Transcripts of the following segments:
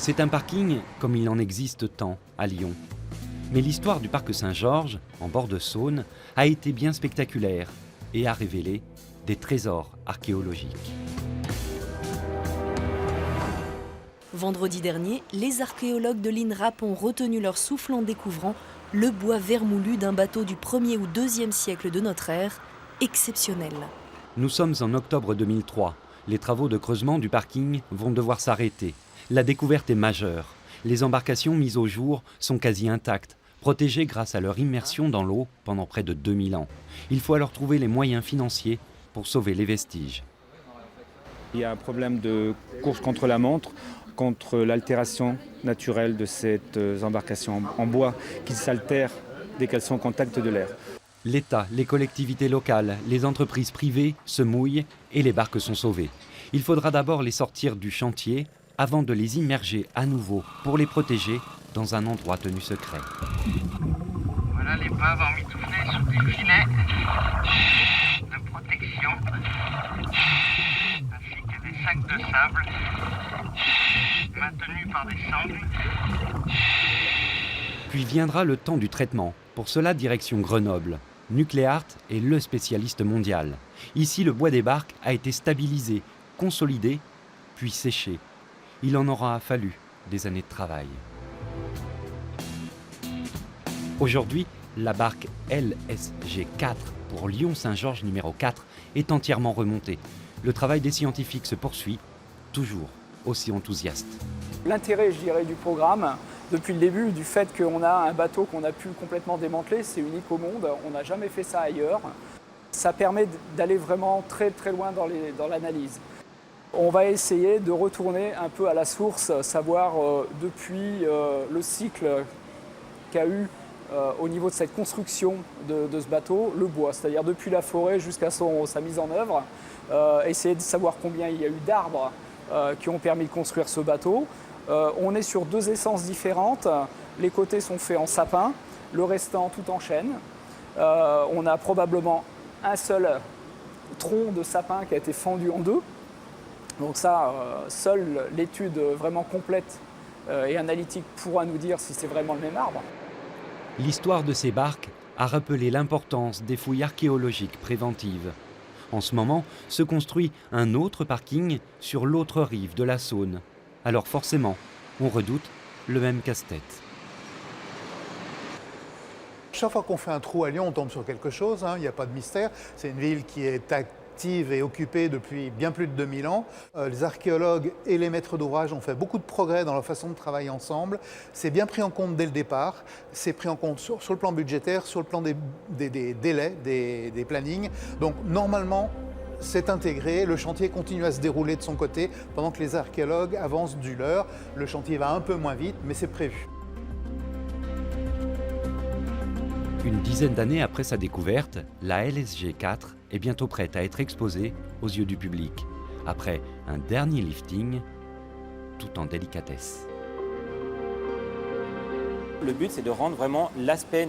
C'est un parking comme il en existe tant à Lyon. Mais l'histoire du parc Saint-Georges, en bord de Saône, a été bien spectaculaire et a révélé des trésors archéologiques. Vendredi dernier, les archéologues de l'INRAP ont retenu leur souffle en découvrant le bois vermoulu d'un bateau du 1er ou 2e siècle de notre ère, exceptionnel. Nous sommes en octobre 2003. Les travaux de creusement du parking vont devoir s'arrêter. La découverte est majeure. Les embarcations mises au jour sont quasi intactes, protégées grâce à leur immersion dans l'eau pendant près de 2000 ans. Il faut alors trouver les moyens financiers pour sauver les vestiges. Il y a un problème de course contre la montre, contre l'altération naturelle de ces embarcations en bois qui s'altèrent dès qu'elles sont au contact de l'air. L'État, les collectivités locales, les entreprises privées se mouillent et les barques sont sauvées. Il faudra d'abord les sortir du chantier avant de les immerger à nouveau pour les protéger dans un endroit tenu secret. Voilà l'épave emmitouflée sous des filets de protection, ainsi que des sacs de sable maintenus par des sangles. Puis viendra le temps du traitement. Pour cela, direction Grenoble. Nucléart est le spécialiste mondial. Ici, le bois des barques a été stabilisé, consolidé, puis séché. Il en aura fallu des années de travail. Aujourd'hui, la barque LSG4 pour Lyon-Saint-Georges numéro 4 est entièrement remontée. Le travail des scientifiques se poursuit, toujours aussi enthousiaste. L'intérêt, je dirais, du programme, depuis le début, du fait qu'on a un bateau qu'on a pu complètement démanteler, c'est unique au monde, on n'a jamais fait ça ailleurs. Ça permet d'aller vraiment très très loin dans l'analyse. On va essayer de retourner un peu à la source, savoir depuis le cycle qu'a eu au niveau de cette construction de ce bateau, le bois, c'est-à-dire depuis la forêt jusqu'à sa mise en œuvre, essayer de savoir combien il y a eu d'arbres qui ont permis de construire ce bateau. On est sur 2 essences différentes, les côtés sont faits en sapin, le restant tout en chêne. On a probablement un seul tronc de sapin qui a été fendu en 2. Donc ça, seule l'étude vraiment complète et analytique pourra nous dire si c'est vraiment le même arbre. L'histoire de ces barques a rappelé l'importance des fouilles archéologiques préventives. En ce moment, se construit un autre parking sur l'autre rive de la Saône. Alors forcément, on redoute le même casse-tête. Chaque fois qu'on fait un trou à Lyon, on tombe sur quelque chose, il n'y a pas de mystère. C'est une ville qui est active et occupée depuis bien plus de 2000 ans. Les archéologues et les maîtres d'ouvrage ont fait beaucoup de progrès dans leur façon de travailler ensemble. C'est bien pris en compte dès le départ. C'est pris en compte sur le plan budgétaire, sur le plan des délais, des plannings. Donc normalement, c'est intégré, le chantier continue à se dérouler de son côté pendant que les archéologues avancent du leur. Le chantier va un peu moins vite, mais c'est prévu. Une dizaine d'années après sa découverte, la LSG4 est bientôt prête à être exposée aux yeux du public, après un dernier lifting, tout en délicatesse. Le but, c'est de rendre vraiment l'aspect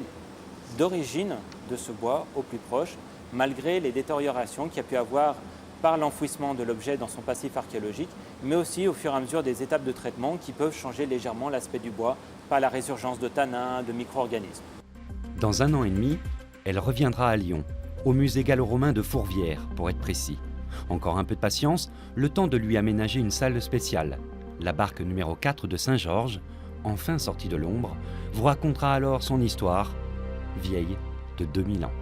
d'origine de ce bois au plus proche, malgré les détériorations qu'il y a pu avoir par l'enfouissement de l'objet dans son passif archéologique, mais aussi au fur et à mesure des étapes de traitement qui peuvent changer légèrement l'aspect du bois par la résurgence de tanins, de micro-organismes. Dans 1 an et demi, elle reviendra à Lyon, au musée gallo-romain de Fourvière, pour être précis. Encore un peu de patience, le temps de lui aménager une salle spéciale. La barque numéro 4 de Saint-Georges, enfin sortie de l'ombre, vous racontera alors son histoire, vieille de 2000 ans.